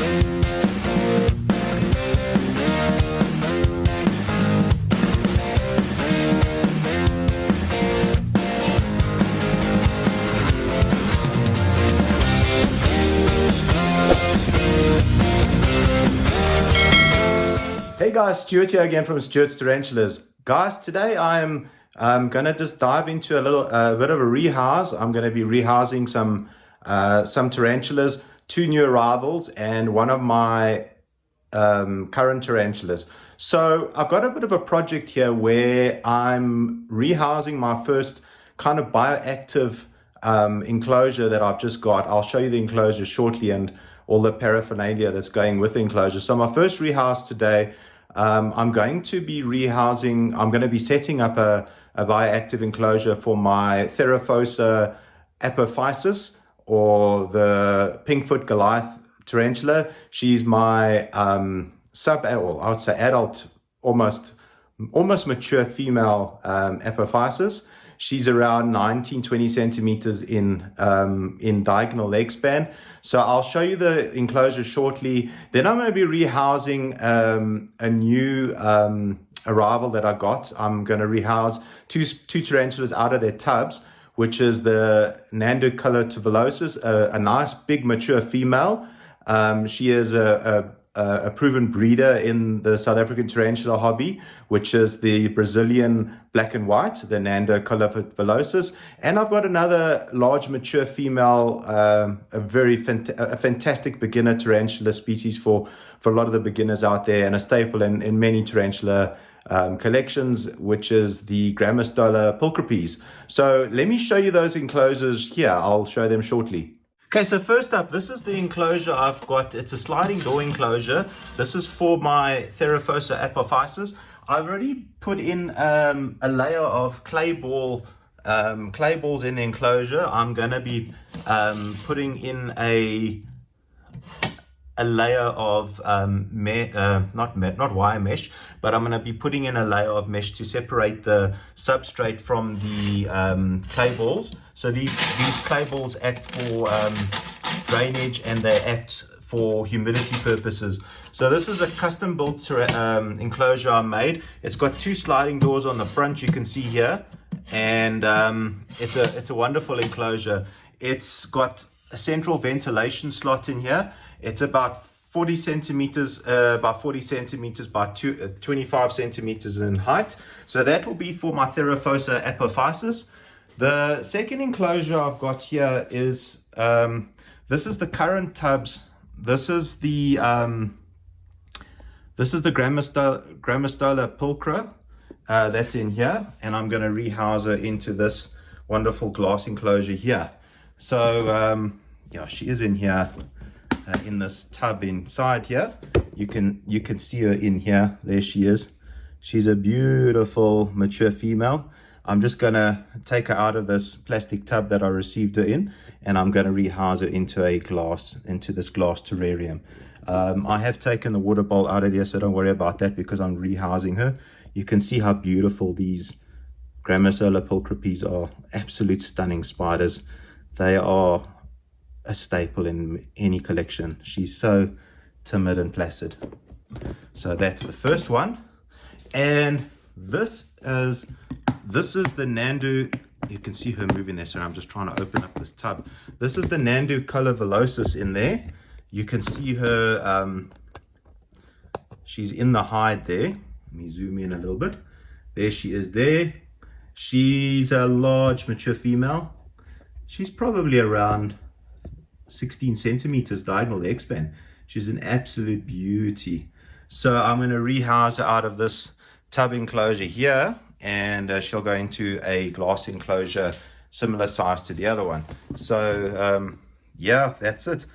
Hey guys, Stuart here again from Stuart's Tarantulas. Guys, today I'm gonna just dive into a bit of a rehouse. I'm gonna be rehousing some tarantulas, two new arrivals, and one of my current tarantulas. So I've got a bit of a project here where I'm rehousing my first kind of bioactive enclosure that I've just got. I'll show you the enclosure shortly and all the paraphernalia that's going with the enclosure. So my first rehouse today, I'm going to be rehousing, I'm going to be setting up a bioactive enclosure for my Theraphosa apophysis, or the pinkfoot Goliath tarantula. She's my or I would say adult, almost mature female apophysis. She's around 19-20 centimeters in diagonal leg span. So I'll show you the enclosure shortly. Then I'm going to be rehousing a new arrival that I got. I'm going to rehouse two tarantulas out of their tubs, which is the Nando color tuberculosis, a nice big mature female. She is a proven breeder in the South African tarantula hobby, which is the Brazilian black and white, the Nando color tuberculosis. And I've got another large mature female, a fantastic beginner tarantula species for a lot of the beginners out there, and a staple in many tarantula collections, which is the Grammostola pulchripes. So let me show you those enclosures here. I'll show them shortly. Okay, so first up, this is the enclosure I've got. It's a sliding door enclosure. This is for my Theraphosa apophysis. I've already put in a layer of clay balls in the enclosure. I'm going to be putting in a layer of not wire mesh, but I'm going to be putting in a layer of mesh to separate the substrate from the clay balls. So these clay balls act for drainage, and they act for humidity purposes. So this is a custom built enclosure I made. It's got two sliding doors on the front, you can see here, and it's a wonderful enclosure. It's got a central ventilation slot in here. It's about 40 centimeters by 25 centimeters in height. So that will be for my Theraphosa apophysis. The second enclosure I've got here is, this is the current tubs. This is the Grammostola pulchra that's in here, and I'm going to rehouse her into this wonderful glass enclosure here. So yeah, she is in here, in this tub inside here. You can see her in here. There she is. She's a beautiful mature female. I'm just gonna take her out of this plastic tub that I received her in, and I'm gonna rehouse her into this glass terrarium. I have taken the water bowl out of there, so don't worry about that, because I'm rehousing her. You can see how beautiful these Grammostola pulchripes are. Absolute stunning spiders. They are a staple in any collection. She's so timid and placid. So that's the first one. And this is the Nando. You can see her moving there, so I'm just trying to open up this tub. This is the Nando color velocis in there. You can see her, she's in the hide there. Let me zoom in a little bit. There she is there. She's a large mature female. She's probably around 16 centimeters diagonal leg span. She's an absolute beauty. So I'm going to rehouse her out of this tub enclosure here, and she'll go into a glass enclosure similar size to the other one. So yeah, that's it.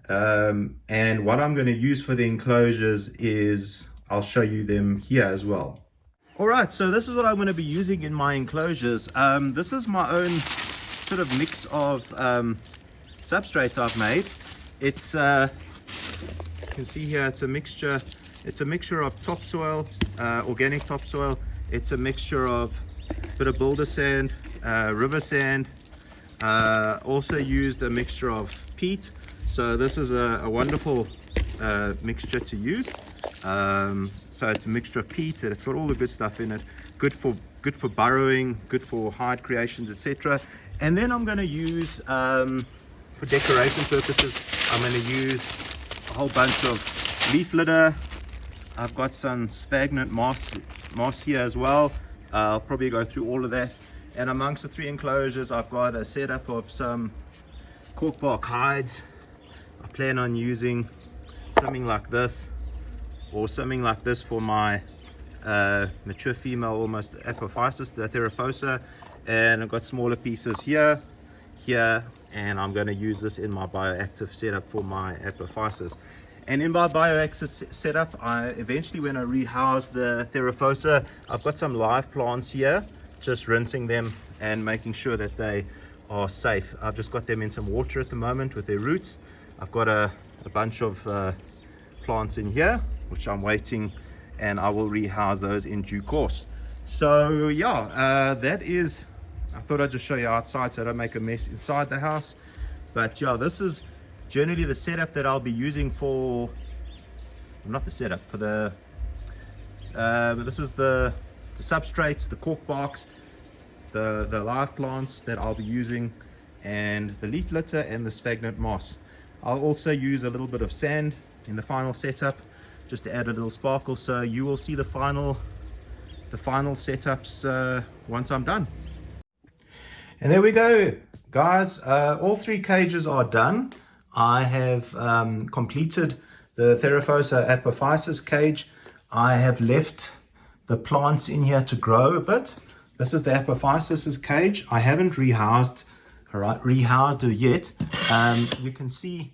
And what I'm going to use for the enclosures is, I'll show you them here as well. All right, so this is what I'm going to be using in my enclosures. This is my own sort of mix of substrate I've made. It's you can see here, it's a mixture of topsoil, organic topsoil. It's a mixture of a bit of boulder sand, river sand. Also used a mixture of peat. So this is a wonderful mixture to use. So it's a mixture of peat, and it's got all the good stuff in it. Good for burrowing, good for hide creations, etc. And then I'm going to use, for decoration purposes, I'm going to use a whole bunch of leaf litter. I've got some sphagnum moss here as well. I'll probably go through all of that. And amongst the 3 enclosures, I've got a setup of some corkbark hides. I plan on using something like this, or something like this for my mature female, almost apophysis, the Theraphosa. And I've got smaller pieces here, and I'm going to use this in my bioactive setup for my apophysis. And in my bioactive setup, eventually when I rehouse the Theraphosa, I've got some live plants here, just rinsing them and making sure that they are safe. I've just got them in some water at the moment with their roots. I've got a bunch of plants in here, which I'm waiting, and I will rehouse those in due course. So yeah, that is, I thought I'd just show you outside so I don't make a mess inside the house. But yeah, this is generally the setup that I'll be using for, not the setup, for the, this is the substrates, the cork barks, the live plants that I'll be using, and the leaf litter and the sphagnum moss. I'll also use a little bit of sand in the final setup just to add a little sparkle, so you will see the final setups once I'm done. And there we go, guys. All 3 cages are done. I have completed the Theraphosa apophysis cage. I have left the plants in here to grow a bit. This is the apophysis cage. I haven't rehoused her yet. You can see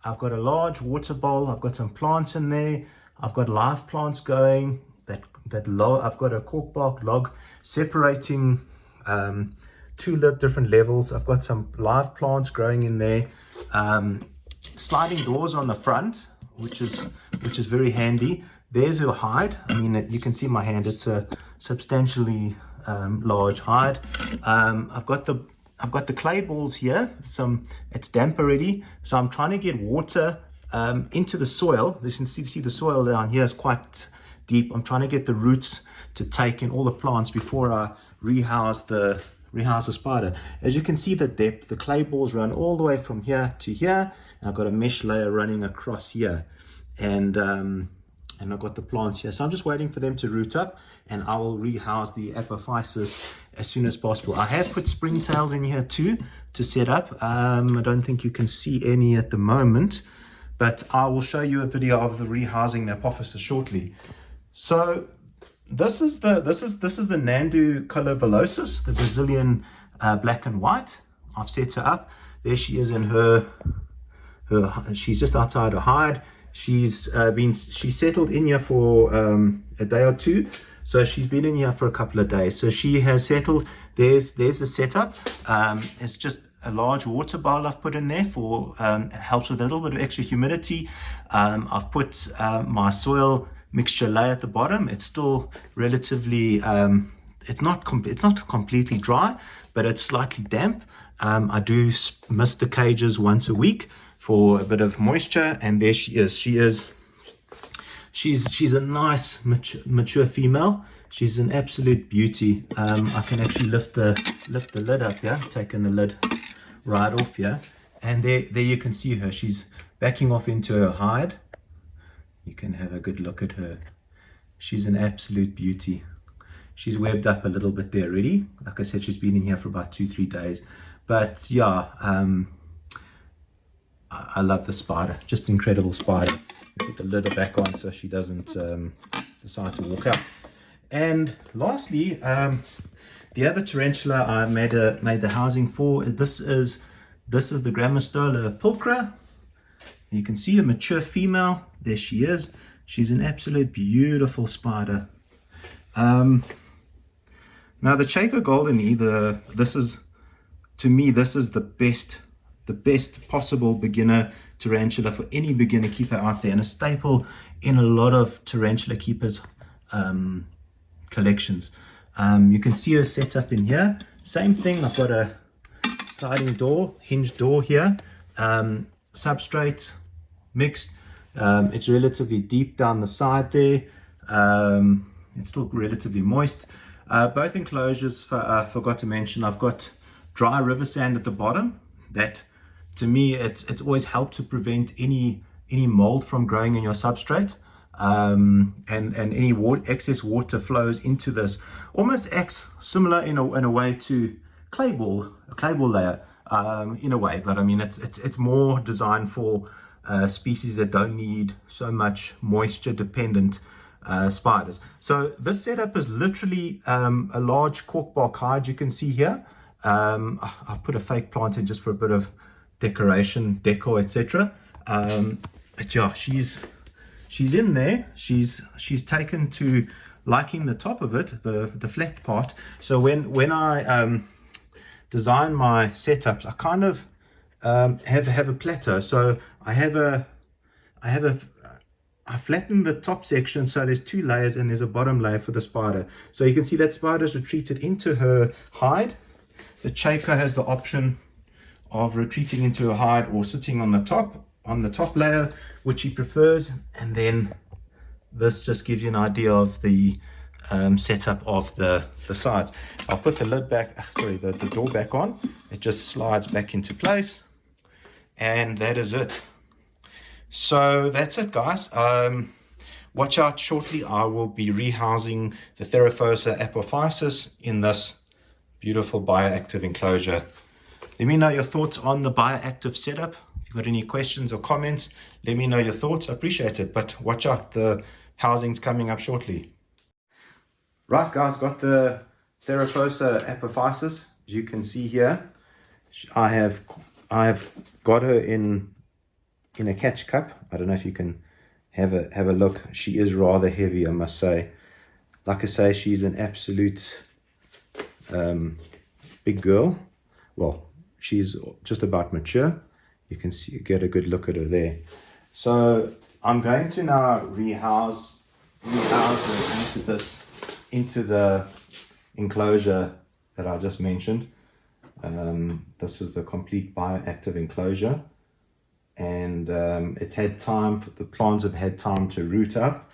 I've got a large water bowl. I've got some plants in there. I've got live plants going. I've got a corkbark log separating 2 different levels. I've got some live plants growing in there. Sliding doors on the front, which is very handy. There's her hide. I mean, you can see my hand. It's a substantially large hide. I've got the clay balls here. It's damp already, so I'm trying to get water into the soil. You can see the soil down here is quite deep. I'm trying to get the roots to take in all the plants before I rehouse the spider. As you can see, the depth, the clay balls run all the way from here to here, and I've got a mesh layer running across here, and I've got the plants here. So I'm just waiting for them to root up, and I will rehouse the apophysis as soon as possible. I have put springtails in here too to set up. I don't think you can see any at the moment, but I will show you a video of the rehousing the apophysis shortly. So this is the Nandu colobolosis, the Brazilian black and white. I've set her up. There she is in her she's just outside her hide. She's settled in here for a day or 2. So she's been in here for a couple of days. So she has settled. There's the setup. It's just a large water bowl I've put in there for helps with a little bit of extra humidity. I've put my soil mixture layer at the bottom. It's still relatively it's not completely dry, but it's slightly damp. I do mist the cages once a week for a bit of moisture, and there she is. She's a nice mature female. She's an absolute beauty. I can actually lift the lid up here, taking the lid right off here, and there you can see her. She's backing off into her hide. You can have a good look at her. She's an absolute beauty. She's webbed up a little bit there already. Like I said, she's been in here for about 2-3 days. But yeah, I love the spider. Just incredible spider. Put the lid back on so she doesn't decide to walk out. And lastly, the other tarantula I made the housing for. This is the Grammostola pulchra. You can see a mature female. There she is. She's an absolute beautiful spider. Now the Chaco goldeni, to me this is the best possible beginner tarantula for any beginner keeper out there, and a staple in a lot of tarantula keepers collections. You can see her set up in here. Same thing, I've got a sliding door, hinged door here, substrate mixed It's relatively deep down the side there. It's still relatively moist. Both enclosures, forgot to mention, I've got dry river sand at the bottom. That, to me, it's always helped to prevent any mold from growing in your substrate. And any excess water flows into this. Almost acts similar in a way to a clay ball layer, in a way. But I mean, it's more designed for species that don't need so much moisture dependent spiders. So this setup is literally a large corkbark hide, you can see here. I've put a fake plant in just for a bit of decor, etc. But yeah, she's in there. She's taken to liking the top of it, the flat part. So when I design my setups, I kind of have a plateau. So I flatten the top section, so there's two layers and there's a bottom layer for the spider. So you can see that spider's retreated into her hide. The Chaco has the option of retreating into a hide or sitting on the top layer, which he prefers. And then this just gives you an idea of the setup of the sides. I'll put the lid back, the door back on. It just slides back into place, and that is it. So that's it, guys. Watch out, shortly I will be rehousing the Theraphosa apophysis in this beautiful bioactive enclosure. Let me know your thoughts on the bioactive setup. If you've got any questions or comments, let me know your thoughts. I appreciate it. But watch out, the housing's coming up shortly. Right, guys, got the Theraphosa apophysis. As you can see here, I have got her in a catch cup. I don't know if you can have a look. She is rather heavy, I must say. Like I say, she's an absolute big girl. Well, she's just about mature. You can see, get a good look at her there. So I'm going to now rehouse her into the enclosure that I just mentioned. This is the complete bioactive enclosure, and it's had time. The plants have had time to root up.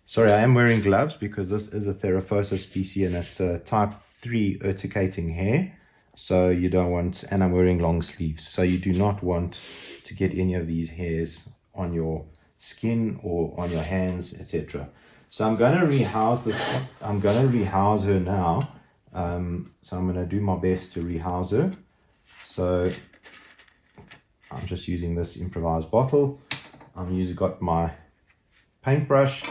Sorry, I am wearing gloves because this is a Theraphosa species and it's a type 3 urticating hair. So you don't want, and I'm wearing long sleeves, so you do not want to get any of these hairs on your skin or on your hands, etc. So I'm going to rehouse this. I'm going to rehouse her now. So I'm going to do my best to rehouse her. So I'm just using this improvised bottle. Got my paintbrush.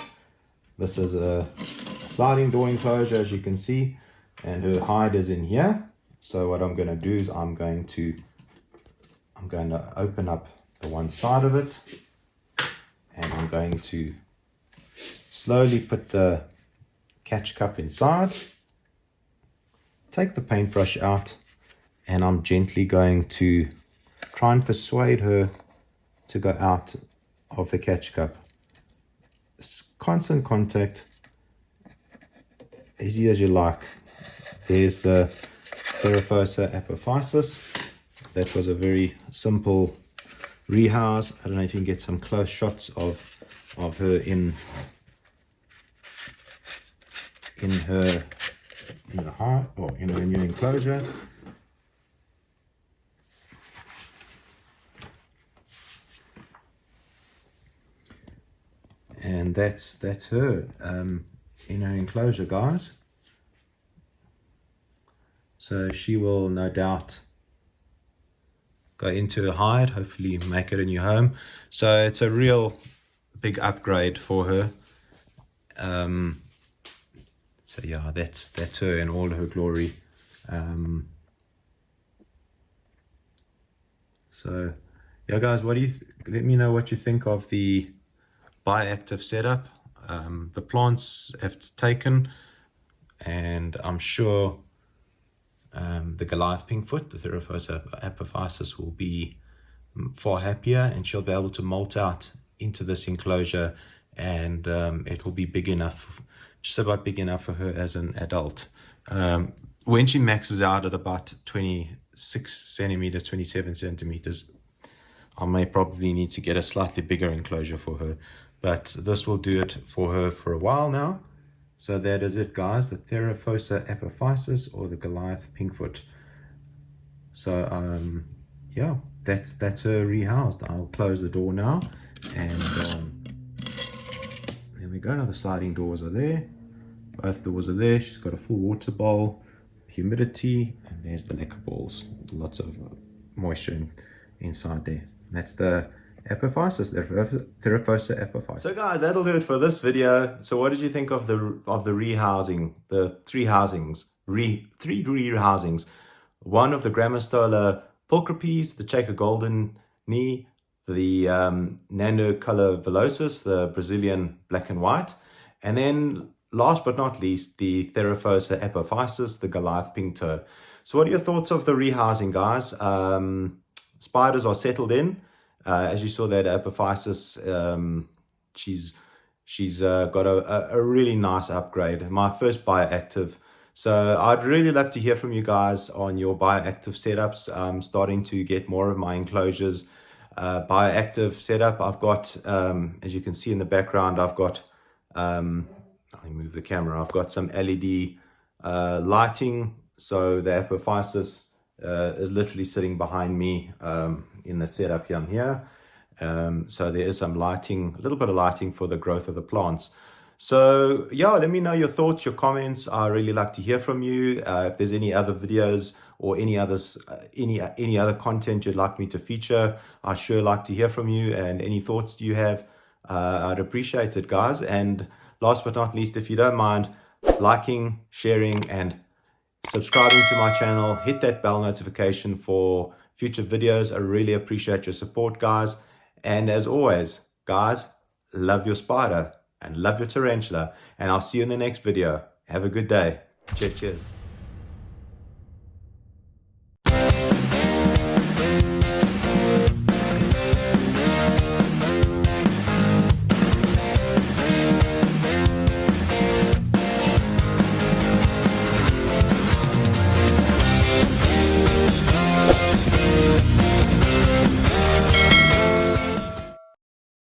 This is a sliding door enclosure, as you can see, and her hide is in here. So what I'm going to do is I'm going to open up the one side of it, and I'm going to slowly put the catch cup inside, take the paintbrush out, and I'm gently going to try and persuade her to go out of the catch cup. Constant contact, easy as you like. There's the Theraphosa apophysis. That was a very simple rehouse. I don't know if you can get some close shots of her in her hive or in her new enclosure. And that's her in her enclosure, guys. So she will no doubt go into her hide, hopefully make it a new home. So it's a real big upgrade for her. So yeah, that's her in all her glory. So yeah, guys, let me know what you think of the bioactive setup. The plants have taken, and I'm sure the Goliath pinkfoot, the Theraphosa apophysis, will be far happier, and she'll be able to molt out into this enclosure, and it will be big enough, just about big enough for her as an adult. When she maxes out at about 26 centimeters, 27 centimeters, I may probably need to get a slightly bigger enclosure for her, but this will do it for her for a while now. So that is it, guys, the Theraphosa apophysis, or the Goliath pinkfoot. So yeah, that's her rehoused. I'll close the door now, and there we go. Now the sliding doors are there, both doors are there. She's got a full water bowl, humidity, and there's the lecker balls, lots of moisture inside there. That's the apophysis, the Theraphosa apophysis. So guys, that'll do it for this video. So what did you think of the rehousing, the three rehousings? One of the Grammostola pulchripes, the Chaco golden knee, the Nando color velocis, the Brazilian black and white, and then last but not least, the Theraphosa apophysis, the Goliath pink toe. So what are your thoughts of the rehousing, guys? Spiders are settled in. As you saw that apophysis, she's got a really nice upgrade. My first bioactive. So I'd really love to hear from you guys on your bioactive setups. I'm starting to get more of my enclosures bioactive setup. I've got, as you can see in the background, I've got, let me move the camera. I've got some LED lighting. So the apophysis is literally sitting behind me in the setup here. So there is some lighting, a little bit of lighting for the growth of the plants. So yeah, let me know your thoughts, your comments. I really like to hear from you. If there's any other videos or any other content you'd like me to feature, I sure like to hear from you. And any thoughts you have, I'd appreciate it, guys. And last but not least, if you don't mind liking, sharing, and subscribing to my channel, hit that bell notification for future videos. I really appreciate your support, guys. And as always, guys, love your spider and love your tarantula. And I'll see you in the next video. Have a good day. Cheers.